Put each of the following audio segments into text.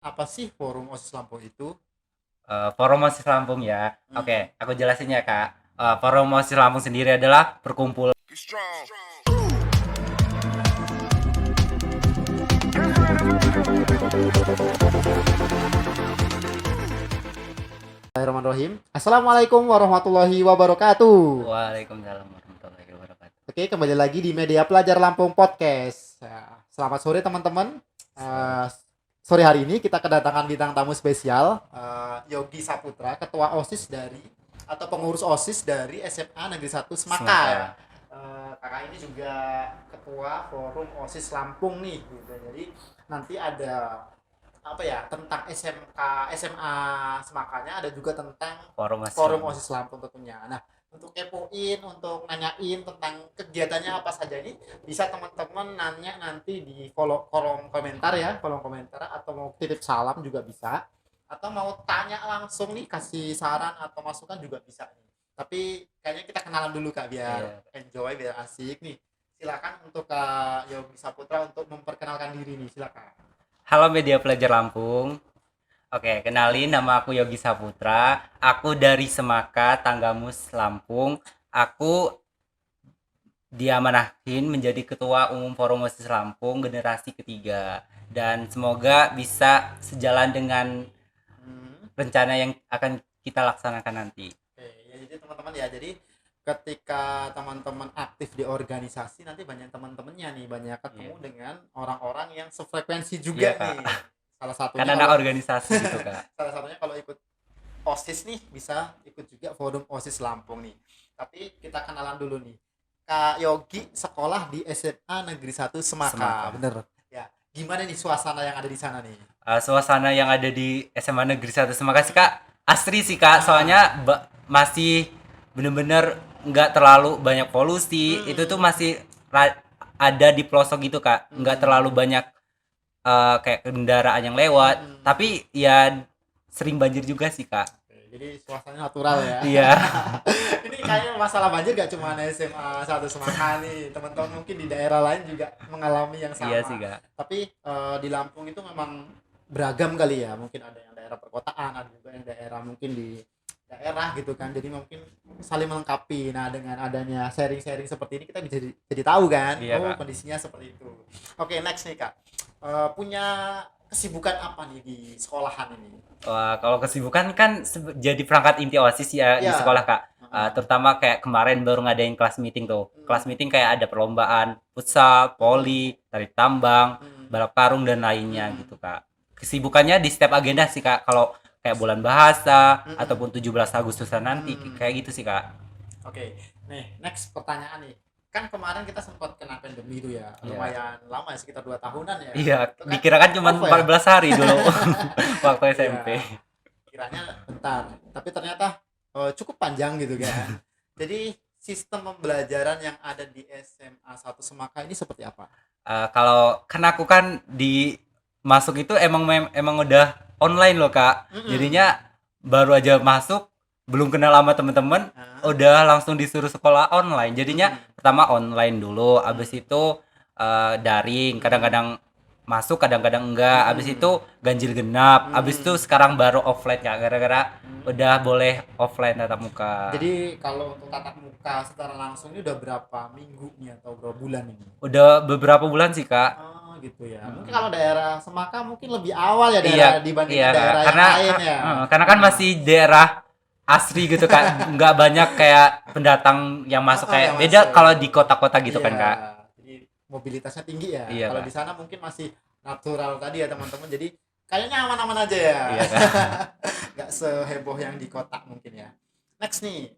Apa sih Forum OSIS Lampung itu? Forum OSIS Lampung ya. Hmm. Oke, aku jelasin ya Kak. Forum OSIS Lampung sendiri adalah perkumpulan. Bismillahirrahmanirrahim. Assalamualaikum warahmatullahi wabarakatuh. Waalaikumsalam warahmatullahi wabarakatuh. Oke, kembali lagi di Media Pelajar Lampung Podcast. Ya, selamat sore teman-teman. Sore. Eh, Sore hari ini kita kedatangan bintang tamu spesial, Yogi Saputra, Ketua OSIS dari atau pengurus OSIS dari SMA Negeri 1 Semaka ya. Semoga. Kakak ini juga Ketua Forum OSIS Lampung nih gitu. Jadi nanti ada apa ya tentang SMA Semakanya, ada juga tentang Forum OSIS Forum Lampung. OSIS Lampung tentunya. Nah, untuk kepoin, untuk nanyain tentang kegiatannya apa saja ini, bisa teman-teman nanya nanti di kolom komentar ya, kolom komentar, atau mau titip salam juga bisa, atau mau tanya langsung nih, kasih saran atau masukan juga bisa nih. Tapi kayaknya kita kenalan dulu Kak, biar Iya. enjoy, biar asik nih. Silakan untuk Kak Yogi Saputra untuk memperkenalkan diri nih, silakan. Halo media pelajar Lampung. Oke, kenalin nama aku Yogi Saputra. Aku dari Semaka, Tanggamus, Lampung. Aku diamanahin menjadi Ketua Umum Forum OSIS Lampung generasi ketiga. Dan semoga bisa sejalan dengan Hmm. rencana yang akan kita laksanakan nanti. Oke, ya jadi teman-teman ya, jadi ketika teman-teman aktif di organisasi nanti banyak teman-temannya nih, banyak Iya. ketemu dengan orang-orang yang sefrekuensi Iya, juga Kak. nih. Salah Kan satunya anak kalau organisasi gitu, Kak. salah satunya kalau ikut OSIS nih bisa ikut juga forum OSIS Lampung nih. Tapi kita kenalan dulu nih. Kak Yogi sekolah di SMA Negeri 1 Semaka, Semaka. bener. Ya, gimana nih suasana yang ada di sana nih? Suasana yang ada di SMA Negeri 1 Semaka sih, Kak, asri sih, Kak. Ah, Soalnya masih bener-bener nggak terlalu banyak polusi. Itu tuh hmm, masih ada di pelosok gitu, Kak. Nggak terlalu hmm, banyak kayak kendaraan yang lewat. hmm. Tapi ya sering banjir juga sih, Kak. Oke, jadi suasananya natural ya. Iya. Ini kayaknya masalah banjir gak cuma SMA 1 Semangka nih, teman-teman mungkin di daerah lain juga mengalami yang Iya sih, sama. Kak. Tapi di Lampung itu memang beragam kali ya, mungkin ada yang daerah perkotaan, ada juga yang daerah mungkin di daerah gitu kan, jadi mungkin saling melengkapi. Nah, dengan adanya sharing-sharing seperti ini kita bisa jadi tahu kan, Iya, oh Kak. kondisinya seperti itu. Oke, next nih Kak. Punya kesibukan apa nih di sekolahan ini? Wah, kalau kesibukan kan jadi perangkat inti OSIS ya di sekolah, Ya. Kak. Heeh. Terutama kayak kemarin baru ngadain kelas meeting tuh. Kelas Hmm. meeting kayak ada perlombaan futsal, Hmm. voli, tarik tambang, Hmm. balap karung dan lainnya Hmm. gitu, Kak. Kesibukannya di setiap agenda sih, Kak. Kalau kayak bulan bahasa Hmm. ataupun 17 Agustusan nanti Hmm. kayak gitu sih, Kak. Oke, nih next pertanyaan nih. Kan kemarin kita sempat kena pandemi itu ya, Iya. lumayan lama ya, sekitar 2 tahunan ya. Iya, Itu kan dikira kan cuma apa ya? 14 hari dulu waktu SMP. Iya, kiranya bentar, tapi ternyata cukup panjang gitu kan. Jadi sistem pembelajaran yang ada di SMA 1 Semaka ini seperti apa? Kalau kan aku kan di masuk itu emang udah online loh, Kak. Mm-mm. Jadinya baru aja masuk, belum kenal sama temen-temen, Hah? udah langsung disuruh sekolah online. Jadinya Mm-mm. pertama online dulu, abis Mm-mm. itu daring, Mm-mm. kadang-kadang masuk, kadang-kadang enggak. Abis itu Mm-mm. ganjil genap, abis itu Mm-mm. sekarang baru offline, Kak. Gara-gara Mm. udah boleh offline tatap muka. Jadi kalau untuk tatap muka secara langsung ini udah berapa minggu nih atau berapa bulan ini? Udah beberapa bulan sih, Kak. Oh gitu ya. Mungkin Mm. kalau daerah Semaka mungkin lebih awal ya, Iya, daerah iya, dibandingkan Kak. daerah yang lain ya. Karena kan Heeh. masih daerah asri gitu, Kak. Nggak banyak kayak pendatang yang masuk, Heeh, kayak yang beda kalau masuk. di kota-kota gitu Iya. kan, Kak. Jadi mobilitasnya tinggi ya. Iya, Kalau di Kak. sana mungkin masih natural tadi ya teman-teman. Jadi kayaknya aman-aman aja ya. Iya, Kak. Nggak seheboh yang di kota mungkin ya. Next nih,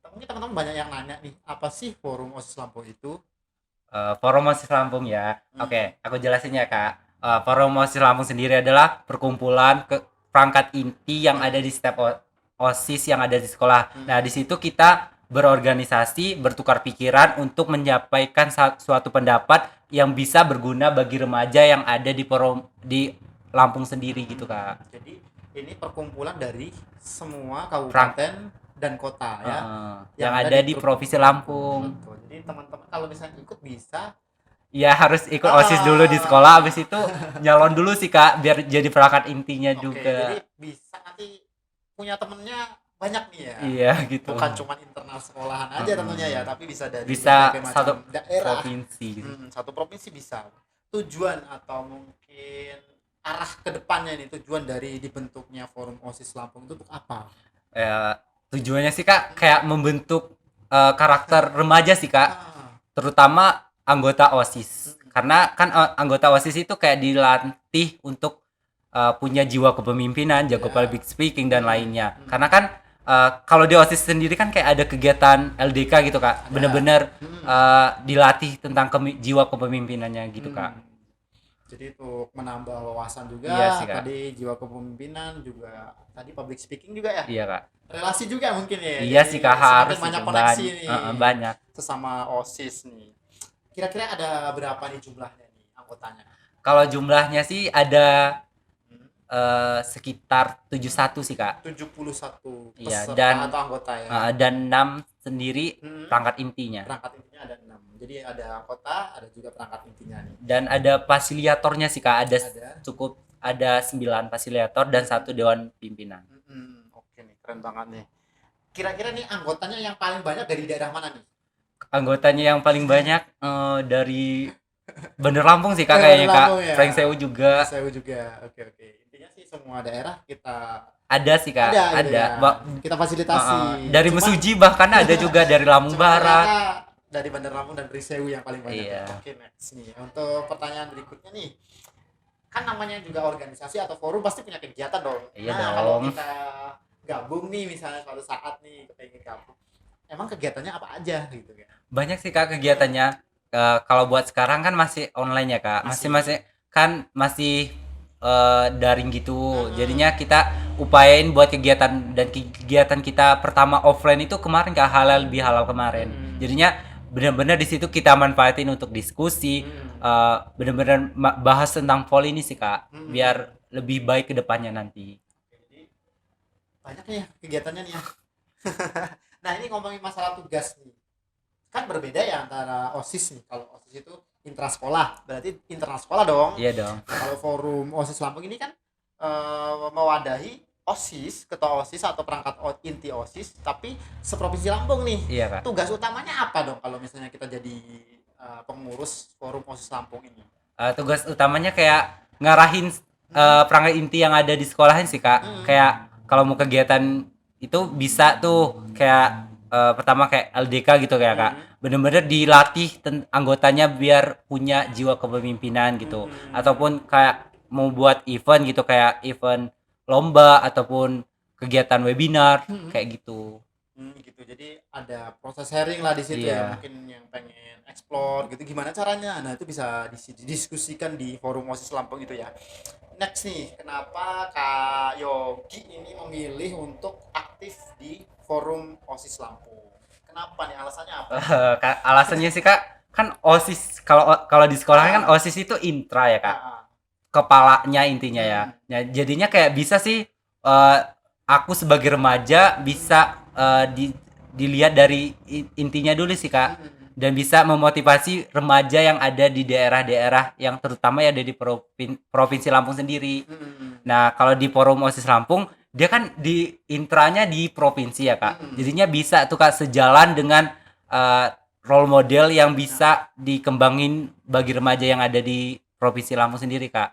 mungkin teman-teman banyak yang nanya nih, apa sih Forum OSIS Lampung itu? Forum OSIS Lampung ya. Hmm. Oke, aku jelasin ya, Kak. Forum OSIS Lampung sendiri adalah perkumpulan perangkat inti yang ada Hmm. di setiap OSIS yang ada di sekolah. Nah, di Hmm. situ kita berorganisasi, bertukar pikiran untuk menyampaikan suatu pendapat yang bisa berguna bagi remaja yang ada di forum di Lampung sendiri gitu, Kak. Jadi ini perkumpulan dari semua Perang kabupaten dan kota ya, yang yang ada ada di di Provinsi Provinsi Lampung. Lampung. Betul. Jadi teman-teman kalau misalnya ikut bisa Ya harus ikut Ah. OSIS dulu di sekolah, habis itu nyalon dulu sih Kak biar jadi perangkat intinya Oke, jadi juga. bisa nanti punya temennya banyak nih ya. Iya gitu. Bukan cuma internal sekolahan aja tentunya ya, Mm-mm. tapi bisa dari Bisa berbagai macam satu daerah. provinsi gitu. Satu provinsi bisa. Tujuan atau mungkin arah ke depannya ini, tujuan dari dibentuknya Forum OSIS Lampung itu untuk apa? Ya, tujuannya sih Kak kayak membentuk karakter remaja sih Kak, Ah, terutama anggota OSIS. mm, Karena kan anggota OSIS itu kayak dilatih untuk punya jiwa kepemimpinan, jago ya. public speaking dan lainnya. Hmm, Karena kan kalau di OSIS sendiri kan kayak ada kegiatan LDK gitu Kak. ada. Bener-bener Hmm, dilatih tentang jiwa kepemimpinannya gitu Kak. hmm. Jadi untuk menambah wawasan Iya juga, sih Kak. tadi jiwa kepemimpinan juga, tadi public speaking juga ya. Iya Kak. Relasi juga mungkin ya. Iya Jadi sih Kak semakin harus banyak itu koneksi nih banyak. sesama OSIS nih. Kira-kira ada berapa nih jumlahnya nih anggotanya? Kalau jumlahnya sih ada Hmm, sekitar 71 sih Kak. 71 Iya peserta atau anggota ya. dan 6 sendiri Hmm, perangkat intinya. perangkat intinya ada 6. Jadi ada anggota, ada juga perangkat intinya nih. Dan ada fasilitatornya sih Kak. Ada. Cukup ada 9 fasilitator dan satu dewan pimpinan. Oke nih, keren banget nih. Kira-kira nih anggotanya yang paling banyak dari daerah mana nih? Anggotanya yang paling banyak dari Bandar Lampung sih Kak Dari kayaknya Kak. Lampung ya. Frank Sewu juga Saya juga. Oke, oke. Intinya sih semua daerah kita ada sih Kak. ada gitu ya. Ba- Kita fasilitasi. dari Cuman- Mesuji bahkan ada juga dari Lampung Cuma Barat. ternyata dari Bandar Lampung dan Risewu yang paling banyak. Iya. Oke, next nih. Untuk pertanyaan berikutnya nih. Kan namanya juga organisasi atau forum pasti punya kegiatan dong. Iya Nah, kalau dong. kita gabung nih misalnya suatu saat nih kepengen gabung. Emang kegiatannya apa aja gitu kan? Banyak sih Kak kegiatannya. Kalau buat sekarang kan masih online ya Kak. Masih. Masih daring gitu. Hmm. Jadinya kita upayain buat kegiatan dan kegiatan kita pertama offline itu kemarin Kak halal bihalal kemarin. Hmm. Jadinya benar-benar di situ kita manfaatin untuk diskusi, benar-benar bahas tentang pol ini sih Kak, biar lebih baik ke depannya nanti. Jadi banyak nih ya kegiatannya nih ya. Nah, ini ngomongin masalah tugas nih. Kan berbeda ya antara OSIS nih. Kalau OSIS itu intrasekolah, berarti internal sekolah dong. Iya dong. Kalau forum OSIS Lampung ini kan mewadahi OSIS, ketua OSIS atau perangkat inti OSIS, tapi seprovinsi Lampung nih. Iya Kak. Tugas utamanya apa dong kalau misalnya kita jadi pengurus forum OSIS Lampung ini? Tugas utamanya kayak ngarahin perangkat inti yang ada di sekolahin sih Kak. Kayak kalau mau kegiatan itu bisa tuh kayak pertama kayak LDK gitu kayak Kak. Bener-bener dilatih anggotanya biar punya jiwa kepemimpinan gitu. Ataupun kayak mau buat event gitu kayak event lomba ataupun kegiatan webinar kayak gitu. Gitu. Jadi ada proses sharing lah di situ Iya. ya, mungkin yang pengen explore gitu gimana caranya. Nah, itu bisa didiskusikan di forum OSIS Lampung itu ya. Next nih, kenapa Kak Yogi ini memilih untuk aktif di forum OSIS Lampung? Kenapa nih, alasannya apa? Alasannya sih Kak, kan OSIS kalau kalau di sekolah kan OSIS itu intra ya Kak. Ah, Kepalanya intinya ya. Ya jadinya kayak bisa sih aku sebagai remaja bisa dilihat dari intinya dulu sih Kak, dan bisa memotivasi remaja yang ada di daerah-daerah yang terutama ya ada di provinsi Lampung sendiri. Nah kalau di forum OSIS Lampung dia kan di intranya di provinsi ya Kak, jadinya bisa tuh Kak sejalan dengan role model yang bisa dikembangin bagi remaja yang ada di provinsi Lampung sendiri Kak.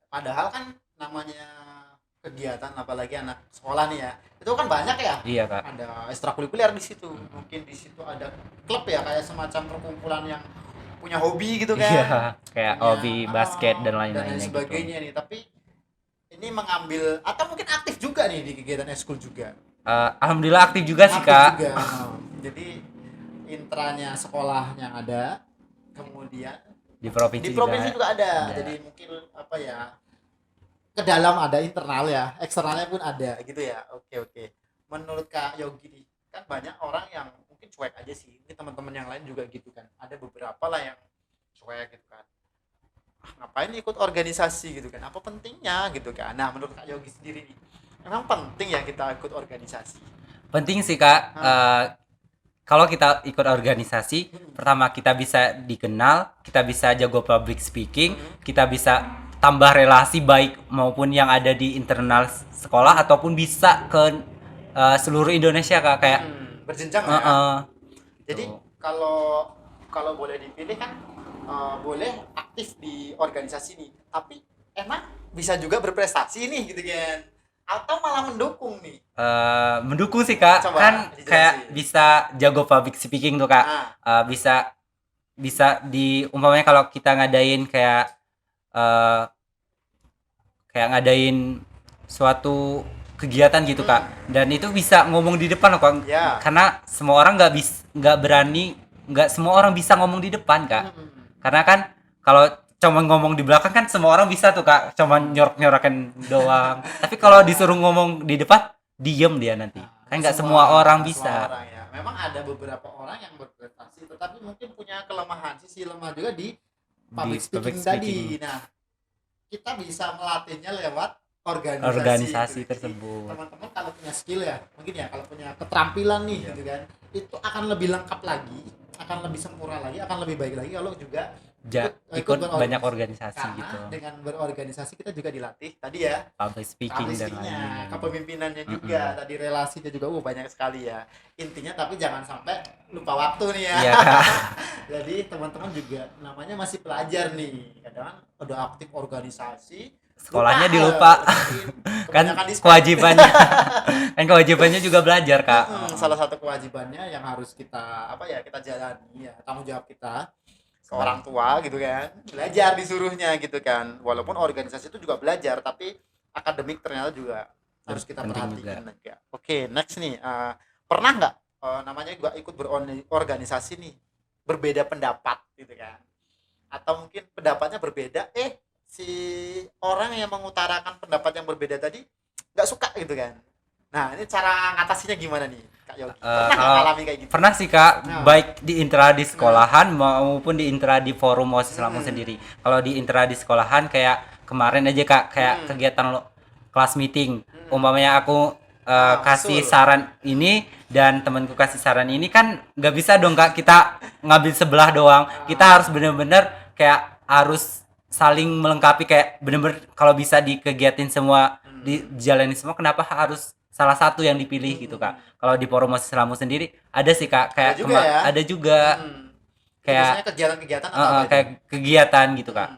Padahal kan namanya kegiatan apalagi anak sekolah nih ya, itu kan banyak ya. Iya Kak. Ada ekstrakurikuler di situ, mungkin di situ ada klub ya, kayak semacam perkumpulan yang punya hobi gitu kan. Iya, kayak Punya, hobi basket dan lain lain-lainnya gitu. sebagainya nih. Tapi ini mengambil atau mungkin aktif juga nih di kegiatan eskul juga. Alhamdulillah aktif juga sih Aktif Kak. juga. Jadi intranya sekolahnya ada, kemudian Di provinsi, di provinsi juga ada. ada. Jadi mungkin apa ya, ke dalam ada internal ya, eksternalnya pun ada gitu ya. Oke. Menurut Kak Yogi nih, kan banyak orang yang mungkin cuek aja sih. Mungkin teman-teman yang lain juga gitu kan. Ada beberapa lah yang cuek gitu kan. Ngapain ikut organisasi gitu kan? Apa pentingnya gitu kan? Nah, menurut Kak Yogi sendiri nih, memang penting ya kita ikut organisasi. Penting sih Kak. kalau kita ikut organisasi, pertama kita bisa dikenal, kita bisa jago public speaking, kita bisa tambah relasi baik maupun yang ada di internal sekolah ataupun bisa ke seluruh Indonesia Kak, kayak berjenjang ya. Jadi Tuh. kalau kalau boleh dipilih kan boleh aktif di organisasi nih, tapi emang bisa juga berprestasi nih gitu kan, atau malah mendukung nih. Mendukung sih Kak, Coba kan dijelasin. kayak bisa jago public speaking tuh Kak. Nah, Bisa bisa umpamanya kalau kita ngadain eh, kayak ngadain suatu kegiatan gitu Kak, dan itu bisa ngomong di depan loh Kak, ya. karena semua orang nggak berani, nggak semua orang bisa ngomong di depan Kak, karena kan kalau cuma ngomong di belakang kan semua orang bisa tuh Kak, cuma nyorak-nyorakin doang. Tapi kalau disuruh ngomong di depan, diem dia nanti, kan nggak semua orang bisa. Orang ya. Memang ada beberapa orang yang berprestasi, tetapi mungkin punya kelemahan, sisi lemah juga di public speaking tadi. Nah, kita bisa melatihnya lewat organisasi Organisasi gitu. Jadi, tersebut. teman-teman kalau punya skill ya, mungkin ya kalau punya keterampilan nih gitu kan, itu akan lebih lengkap lagi, akan lebih sempurna lagi, akan lebih baik lagi kalau juga Ikut banyak organisasi karena gitu, dengan berorganisasi kita juga dilatih tadi ya public speaking dan lain-lain. kepemimpinannya juga, tadi relasinya juga banyak sekali ya intinya, tapi jangan sampai lupa waktu nih ya. Iya Kak. Jadi teman-teman juga namanya masih pelajar nih, kadang udah aktif organisasi, Sekolahnya dilupa. Kan kebanyakan dispek. kewajibannya kan kewajibannya juga belajar Kak. Salah satu kewajibannya yang harus kita kita jalani ya, tanggung jawab kita ke orang tua gitu kan, belajar disuruhnya gitu kan, walaupun organisasi itu juga belajar, tapi akademik ternyata juga harus kita Penting perhatikan juga. Oke, next nih, pernah nggak namanya juga ikut berorganisasi nih, berbeda pendapat gitu kan, atau mungkin pendapatnya berbeda, si orang yang mengutarakan pendapat yang berbeda tadi nggak suka gitu kan. Nah, ini cara ngatasinya gimana nih Kak Yogi? Pernah nggak kalau ngalami kayak gitu? Pernah sih Kak, Nah. baik di intra di sekolahan maupun di intra di forum OSIS Lampung sendiri. Kalau di intra di sekolahan kayak kemarin aja Kak, kayak kegiatan kelas meeting. Umpamanya aku kasih betul. saran ini dan temanku kasih saran ini, kan nggak bisa dong Kak kita ngambil sebelah doang. Kita harus bener-bener kayak harus saling melengkapi, kayak bener-bener kalau bisa dikegiatin semua, dijalani semua, kenapa harus salah satu yang dipilih gitu Kak. Kalau di forum OSIS Lampung sendiri ada sih Kak, kayak Ada juga ya? ada juga kayak Biasanya kegiatan-kegiatan atau apa itu? kayak kegiatan gitu Kak.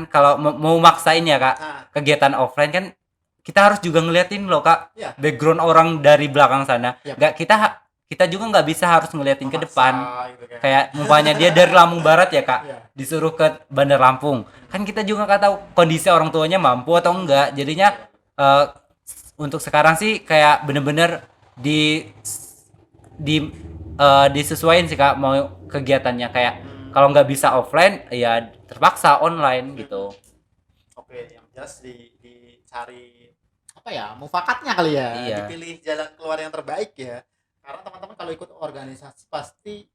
Kalau mau maksain ya Kak, Nah. kegiatan offline kan kita harus juga ngeliatin loh Kak, Iya. background orang dari belakang sana. Iya. Nggak, kita juga nggak bisa harus ngeliatin ke Memaksa depan. gitu kan. Kayak umpamanya dia dari Lampung Barat ya Kak, Iya. disuruh ke Bandar Lampung. Kan kita juga nggak tahu kondisi orang tuanya mampu atau enggak. Jadinya untuk sekarang sih kayak bener-bener disesuaikan sih Kak, mau kegiatannya kayak kalau nggak bisa offline ya terpaksa online gitu. Oke, yang jelas dicari apa ya, mufakatnya kali ya, Iya. dipilih jalan keluar yang terbaik ya. Karena teman-teman kalau ikut organisasi pasti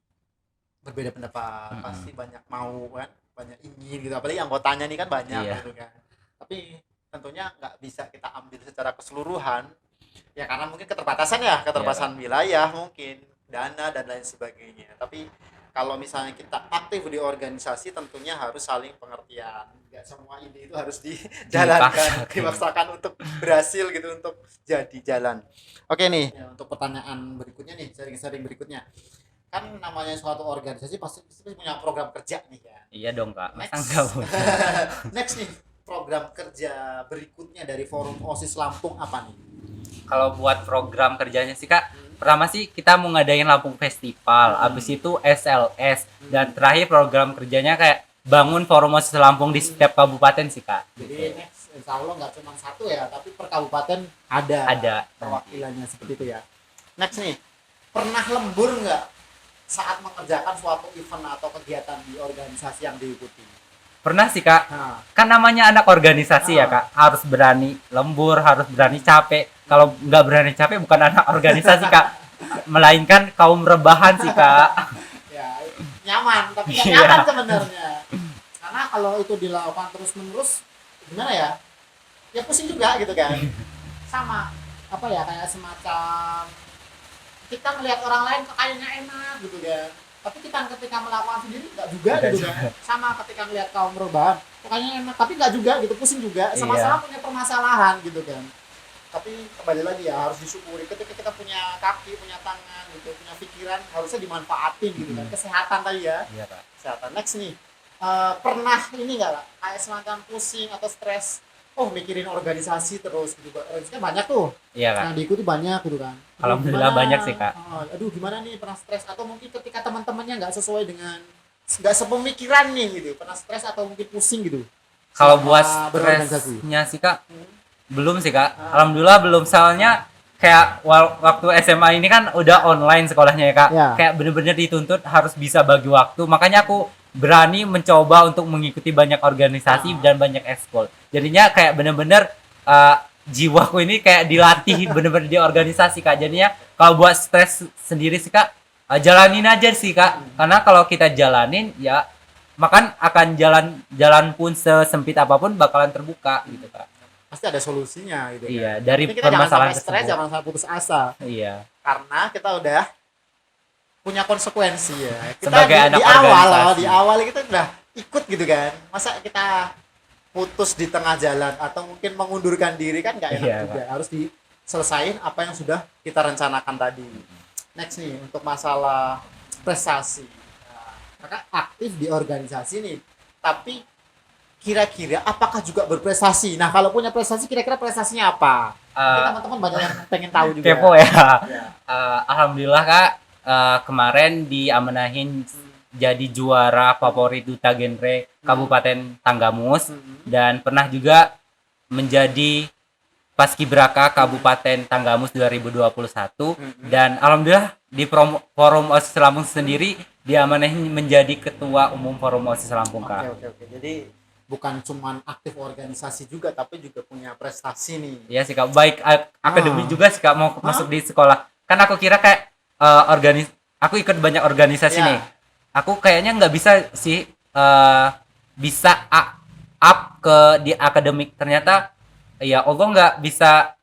berbeda pendapat, pasti banyak mau kan, banyak ingin gitu, apalagi anggotanya nih kan banyak Iya. gitu kan. Tapi tentunya nggak bisa kita ambil secara keseluruhan ya, karena mungkin keterbatasan wilayah, mungkin dana dan lain sebagainya. Tapi kalau misalnya kita aktif di organisasi, tentunya harus saling pengertian, nggak semua ide itu harus dijalankan, dipaksakan untuk berhasil gitu, untuk jadi jalan. Oke nih ya, untuk pertanyaan berikutnya nih, sharing-sharing berikutnya, kan namanya suatu organisasi pasti punya program kerja nih kan. Iya dong Kak, masa Next. enggak boleh. Next nih, program kerja berikutnya dari Forum OSIS Lampung apa nih? Kalau buat program kerjanya sih Kak, pertama sih kita mau ngadain Lampung Festival, habis itu SLS, dan terakhir program kerjanya kayak bangun forum OSIS Lampung di setiap kabupaten sih Kak. Jadi next, insya Allah nggak cuma satu ya, tapi per kabupaten ada perwakilannya seperti itu ya. Next nih, pernah lembur nggak saat mengerjakan suatu event atau kegiatan di organisasi yang diikuti? Pernah sih Kak, Nah, kan namanya anak organisasi ya Kak, harus berani lembur, harus berani capek. Kalau nggak berani capek bukan anak organisasi Kak, melainkan kaum rebahan sih Kak. ya nyaman, tapi nggak Iya. nyaman sebenarnya. Karena kalau itu dilakukan terus-menerus, gimana ya? Ya pusing juga gitu kan. Sama apa ya, kayak semacam kita melihat orang lain kok kayaknya enak gitu kan, tapi kita ketika melakukan sendiri nggak juga Nggak gitu kan. Sama ketika melihat kaum rebahan kok kayaknya enak tapi nggak juga gitu, pusing juga, sama-sama punya permasalahan gitu kan. Tapi kembali lagi ya, harus disyukuri ketika kita punya kaki, punya tangan gitu, punya pikiran, harusnya dimanfaatin gitu kan. Kesehatan tadi ya, Iya, Kak. kesehatan. Next nih, pernah ini nggak Kak, kayak semacam pusing atau stres, oh mikirin organisasi terus gitu, organisasi kan banyak tuh Iya, Kak. yang diikuti banyak gitu kan. Aduh, Alhamdulillah gimana? banyak sih, Kak. Aduh gimana nih, pernah stres atau mungkin ketika teman-temannya nggak sesuai dengan, nggak sepemikiran nih gitu, pernah stres atau mungkin pusing gitu Kalau selama buat berorganisasi? stresnya sih, Kak, belum sih, Kak. Ah. Alhamdulillah belum, soalnya kayak waktu SMA ini kan udah online sekolahnya ya, Kak. Ya. Kayak bener-bener dituntut harus bisa bagi waktu. Makanya aku berani mencoba untuk mengikuti banyak organisasi dan banyak ekskul. Jadinya kayak bener-bener jiwaku ini kayak dilatih bener-bener di organisasi, Kak. Jadinya kalau buat stres sendiri sih, Kak, jalanin aja sih, Kak. Karena kalau kita jalanin ya makan akan jalan pun sesempit apapun bakalan terbuka gitu, Kak. Pasti ada solusinya gitu kan. Iya, dari Tapi kita jangan permasalahan sampai stres, tersebut. jangan sampai putus asa, Iya. karena kita udah punya konsekuensi ya. Kita Sebagai anak di awal organisasi. di awal kita udah ikut gitu kan. Masa kita putus di tengah jalan atau mungkin mengundurkan diri kan nggak enak Iya, juga. Harus diselesain apa yang sudah kita rencanakan tadi. Next nih, untuk masalah prestasi. Nah, kakak aktif di organisasi nih, tapi kira-kira apakah juga berprestasi? Nah, kalau punya prestasi, kira-kira prestasinya apa? Mungkin teman-teman banyak yang pengen tahu juga. Kepo ya. Ya. Alhamdulillah, Kak, kemarin diamanahin jadi juara favorit duta genre Kabupaten Tanggamus dan pernah juga menjadi Paskibraka Kabupaten Tanggamus 2021 dan alhamdulillah di Forum OSIS Lampung sendiri diamanahin menjadi ketua umum Forum OSIS Lampung, Kak. Oke. Jadi bukan cuman aktif organisasi juga, tapi juga punya prestasi nih. Iya sih, Kak, baik akademik juga sih, Kak, mau masuk di sekolah. Kan aku kira kayak aku ikut banyak organisasi Ya. nih. Aku kayaknya nggak bisa sih bisa up ke di akademik. Ternyata ya Allah nggak bisa,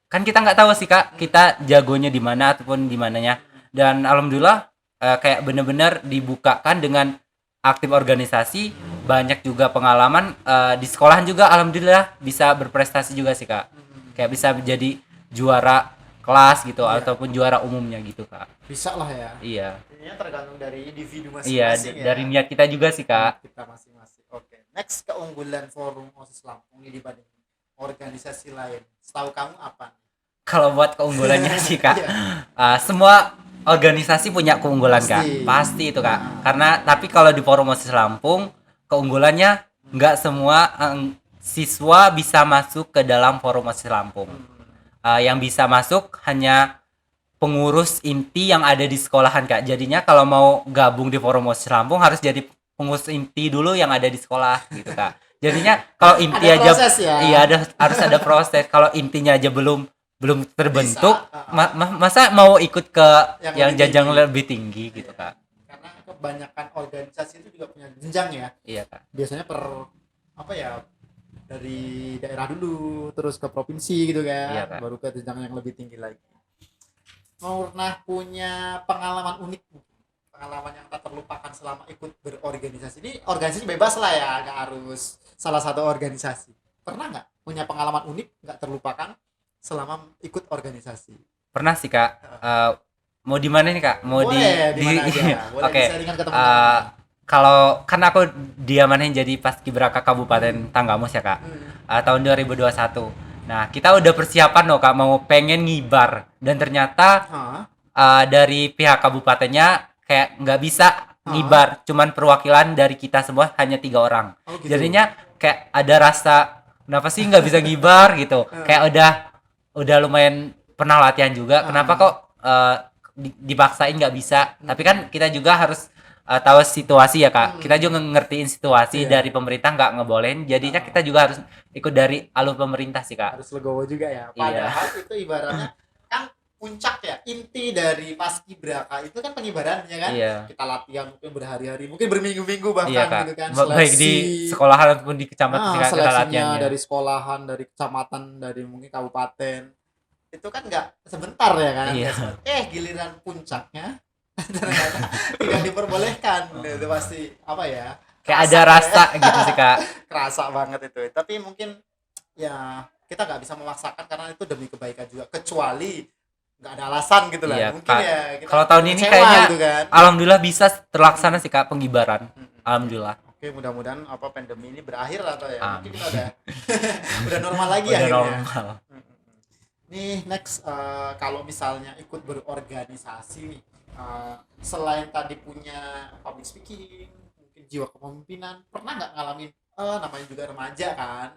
kan kita nggak tahu sih, Kak, kita jagonya di mana ataupun di mananya. Dan alhamdulillah kayak bener-bener dibukakan dengan aktif organisasi, banyak juga pengalaman di sekolahan juga alhamdulillah bisa berprestasi juga sih, Kak. Kayak bisa menjadi juara kelas gitu ataupun juara umumnya gitu, Kak. Bisa lah ya. Iya. Ini tergantung dari individu Iya, masing-masing ya. dari niat kita juga sih, Kak. Kita masing-masing. Oke. Next, keunggulan Forum OSIS Lampung ini dibanding organisasi lain. Setahu kamu apa? Kalau buat keunggulannya sih, Kak, Iya. semua organisasi punya keunggulan, Kak. Pasti. Pasti itu, Kak. Karena tapi kalau di Forum OSIS Lampung keunggulannya nggak semua siswa bisa masuk ke dalam Forum OSIS Lampung. Yang bisa masuk hanya pengurus inti yang ada di sekolahan, Kak. Jadinya kalau mau gabung di Forum OSIS Lampung harus jadi pengurus inti dulu yang ada di sekolah gitu, Kak. Jadinya kalau inti Ada aja proses ya? iya harus ada proses. Kalau intinya aja belum terbentuk, masa mau ikut ke yang lebih jenjang tinggi. lebih tinggi gitu, Kak. Karena kebanyakan organisasi itu juga punya jenjang ya. Iya, Kak. Biasanya apa ya, dari daerah dulu terus ke provinsi gitu kan. Iya, Kak. Baru ke jenjang yang lebih tinggi lagi. Pernah punya pengalaman unik, pengalaman yang tak terlupakan selama ikut berorganisasi? Ini organisasi bebas lah ya, nggak harus salah satu organisasi. Pernah nggak punya pengalaman unik nggak terlupakan selama ikut organisasi? Pernah sih, Kak. Mau di mana nih, Kak? Mau Boleh di mana aja, boleh Oke. di-sharingkan ke teman-teman. Kalau kan aku diamanahin jadi Paskibraka Kabupaten Tanggamus ya, Kak. Tahun 2021. Nah, kita udah persiapan loh, Kak, mau pengen ngibar dan ternyata dari pihak kabupatennya kayak nggak bisa ngibar, cuman perwakilan dari kita semua hanya 3 orang. Oh, gitu. Jadinya kayak ada rasa kenapa sih nggak bisa ngibar gitu. Kayak udah lumayan pernah latihan juga. Kenapa kok dipaksain nggak bisa? Tapi kan kita juga harus tahu situasi ya, Kak. Kita juga ngertiin situasi dari pemerintah nggak ngebolehin. Jadinya kita juga harus ikut dari alur pemerintah sih, Kak. Harus legowo juga ya. Padahal itu ibaratnya kan puncak ya, inti dari Paskibraka itu kan pengibaran ya kan. Iya. Kita latihan mungkin berhari-hari, mungkin berminggu-minggu bahkan Iya, Kak. gitu kan. Baik di sekolahan ataupun di kecamatan sih, Kak, kita seleksinya latihannya. dari sekolahan, dari kecamatan, dari mungkin kabupaten. itu kan nggak sebentar ya kan. Iya. Giliran puncaknya ternyata tidak diperbolehkan. Itu pasti apa ya, Kayak ada kerasa rasa gitu sih Kak. kerasa banget itu. Tapi mungkin ya kita nggak bisa memaksakan karena itu demi kebaikan juga, kecuali nggak ada alasan gitu lah. Iya, Mungkin Kak. ya kita Kalau tahun ini kecewa kayaknya gitu kan. alhamdulillah bisa terlaksana sih Kak pengibaran. Alhamdulillah. Oke, mudah-mudahan apa pandemi ini berakhir atau ya mungkin Amin. kita udah udah normal lagi Udah akhirnya. normal. Nih next, kalau misalnya ikut berorganisasi nih, selain tadi punya public speaking, mungkin jiwa kepemimpinan, pernah nggak ngalamin, namanya juga remaja kan,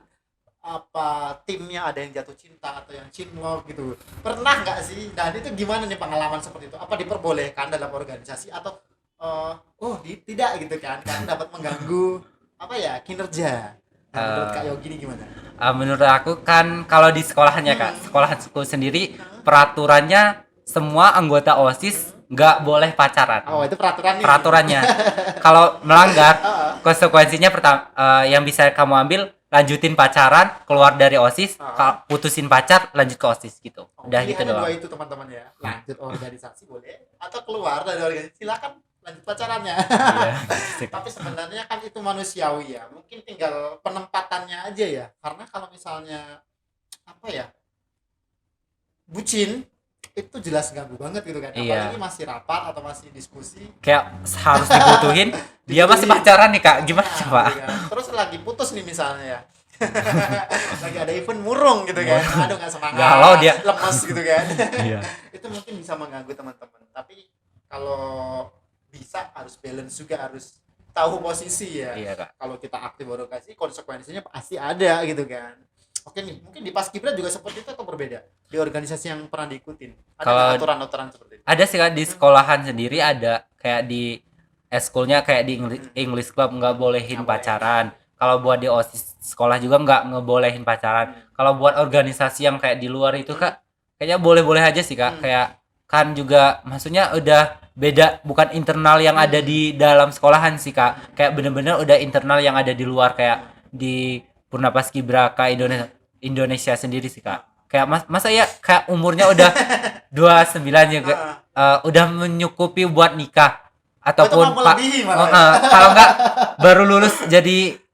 apa timnya ada yang jatuh cinta atau yang cinlok gitu, pernah nggak sih? Dan itu gimana nih pengalaman seperti itu? Apa diperbolehkan dalam organisasi atau tidak gitu kan? Karena dapat mengganggu apa ya, kinerja. Nah, menurut Kak Yogi ini gimana? Menurut aku kan kalau di sekolahannya Kak, sekolahku sendiri peraturannya semua anggota OSIS nggak boleh pacaran. Oh, itu peraturan nih. Peraturannya. Kalau melanggar, konsekuensinya pertama yang bisa kamu ambil lanjutin pacaran, keluar dari OSIS, putusin pacar, lanjut ke OSIS gitu. Udah Jadi gitu ada doang. dua itu teman-teman ya, lanjut organisasi boleh atau keluar dari organisasi silakan lanjut pacarannya. Iya. Tapi sebenarnya kan itu manusiawi ya, mungkin tinggal penempatannya aja ya, karena kalau misalnya apa ya, bucin itu jelas ganggu banget gitu kan. Iya. Apalagi masih rapat atau masih diskusi, Kayak harus dibutuhin, dia masih pacaran nih Kak. Gimana nah, coba? gitu kan. Terus lagi putus nih misalnya ya. Lagi ada event murung gitu kan, aduh nggak semangat, Galau dia. lemes gitu kan. Iya. Itu mungkin bisa mengganggu teman-teman, tapi kalau bisa harus balance juga, harus tahu posisi ya. Iya Kak. Kalau kita aktif organisasi konsekuensinya pasti ada gitu kan. Oke nih, mungkin di Paskibra juga seperti itu atau berbeda di organisasi yang pernah diikutin, ada Kalau- nggak aturan-aturan seperti itu? Ada sih Kak di sekolahan sendiri ada kayak di eskulnya kayak di English Club nggak bolehin Nggak boleh. pacaran. Kalau buat di OSIS sekolah juga nggak ngebolehin pacaran. Kalau buat organisasi yang kayak di luar itu Kak, kayaknya boleh-boleh aja sih Kak. Kayak kan juga maksudnya udah beda, bukan internal yang ada di dalam sekolahan sih Kak. Kayak bener-bener udah internal yang ada di luar kayak di Purnapaskibraka Indonesia sendiri sih Kak. Kayak masa ya kayak umurnya udah 29 ya Kak. Udah menyukupi buat nikah ataupun malah melebihi malah ya. kalau nggak baru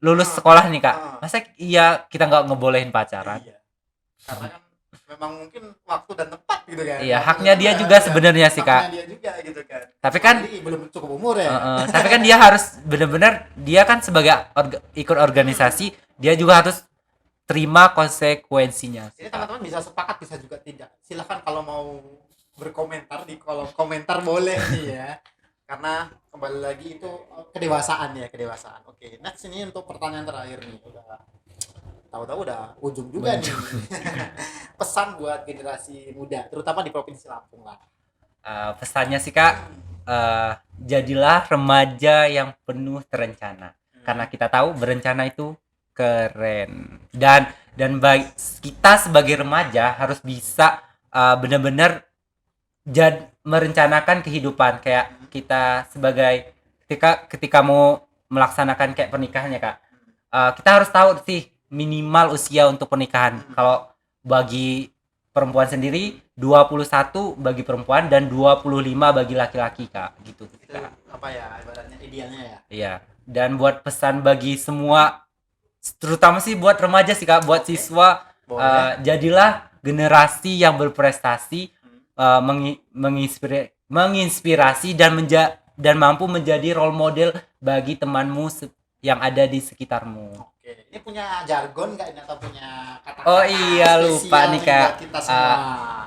lulus sekolah nih Kak. Masa iya kita nggak ngebolehin pacaran? Iya. Karena kan memang mungkin waktu dan tempat gitu kan. Iya, Waktu haknya dan dia tempat, juga ya. sebenarnya sih, Kak. Haknya dia juga gitu kan. Tapi kan Jadi belum cukup umur ya. tapi kan dia harus bener-bener dia kan sebagai ikut organisasi dia juga harus terima konsekuensinya. Ini teman-teman bisa sepakat, bisa juga tidak. Silahkan kalau mau berkomentar di kolom komentar boleh nih ya. Karena kembali lagi itu kedewasaan ya, kedewasaan. Oke, next ini untuk pertanyaan terakhir nih. Udah tahu-tahu udah ujung juga nih. Pesan buat generasi muda, terutama di Provinsi Lampung lah. Pesannya sih Kak, jadilah remaja yang penuh terencana. Karena kita tahu berencana itu keren. Dan bagi kita sebagai remaja harus bisa benar-benar merencanakan kehidupan. Kayak kita sebagai ketika mau melaksanakan kayak pernikahannya Kak, kita harus tahu sih minimal usia untuk pernikahan. Kalau bagi perempuan sendiri 21 bagi perempuan dan 25 bagi laki-laki Kak, gitu Itu Kak. apa ya, ibaratnya idealnya ya. Iya. Dan buat pesan bagi semua, terutama sih buat remaja sih Kak, buat siswa, Boleh. jadilah generasi yang berprestasi, menginspirasi dan mampu menjadi role model bagi temanmu yang ada di sekitarmu. Oke, ini punya jargon nggak ini atau punya kata-kata Oh iya, lupa spesial nih, Kak. buat kita semua?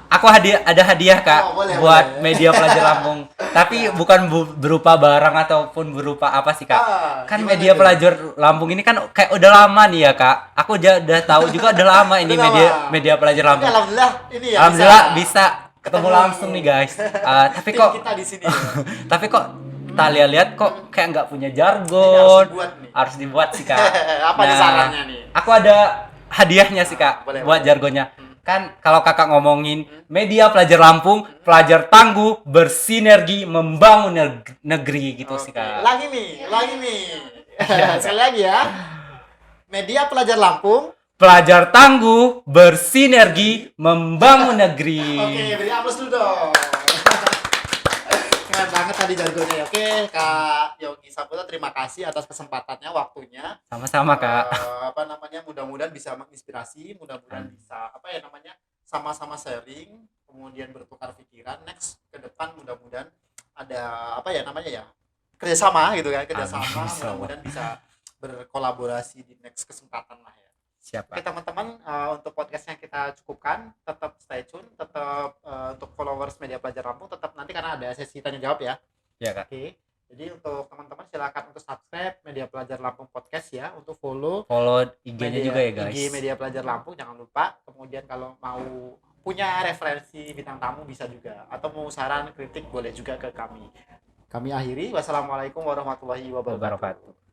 Aku ada hadiah Kak Oh, boleh, buat boleh. Media Pelajar Lampung. Tapi bukan berupa barang ataupun berupa apa sih Kak? Kan Gimana Media itu? Pelajar Lampung ini kan kayak udah lama nih ya Kak. Aku udah tahu juga udah lama ini Udah lama. Media Pelajar Tapi Lampung. alhamdulillah ini ya Alhamdulillah bisa ketemu langsung nih guys. Tapi tim kok kita di sini ya. tapi kok tak lihat kok kayak nggak punya Ini harus jargon. dibuat nih. Harus dibuat sih Kak. Apa nih sarannya nih? Aku ada hadiahnya sih Kak Boleh, buat boleh. jargonnya. Kan kalau Kakak ngomongin Media Pelajar Lampung, pelajar tangguh bersinergi membangun negeri gitu sih Oke, Kak. lagi nih. Sekali lagi ya. Media Pelajar Lampung, Pelajar tangguh bersinergi membangun negeri. Oke, beri aplaus dulu dong. Keren banget tadi jargonnya. Oke, Kak Yogi Saputra, terima kasih atas kesempatannya, waktunya. Sama-sama, Kak. Apa namanya, mudah-mudahan bisa menginspirasi, mudah-mudahan bisa apa ya namanya, sama-sama sharing, kemudian bertukar pikiran. Next ke depan mudah-mudahan ada apa ya namanya ya, kerjasama gitu kan, kerjasama. Amin. Mudah-mudahan bisa berkolaborasi di next kesempatan lah ya. Siapa? Oke teman-teman, untuk podcastnya kita cukupkan. Tetap stay tune, tetap untuk followers Media Pelajar Lampung tetap nanti karena ada sesi tanya jawab ya. Ya, Kak. Oke. Jadi untuk teman-teman silakan untuk subscribe Media Pelajar Lampung Podcast ya, untuk follow IG-nya juga ya, guys. IG Media Pelajar Lampung jangan lupa. Kemudian kalau mau punya referensi bintang tamu bisa juga, atau mau saran kritik boleh juga ke kami. Kami akhiri. Wassalamualaikum warahmatullahi wabarakatuh.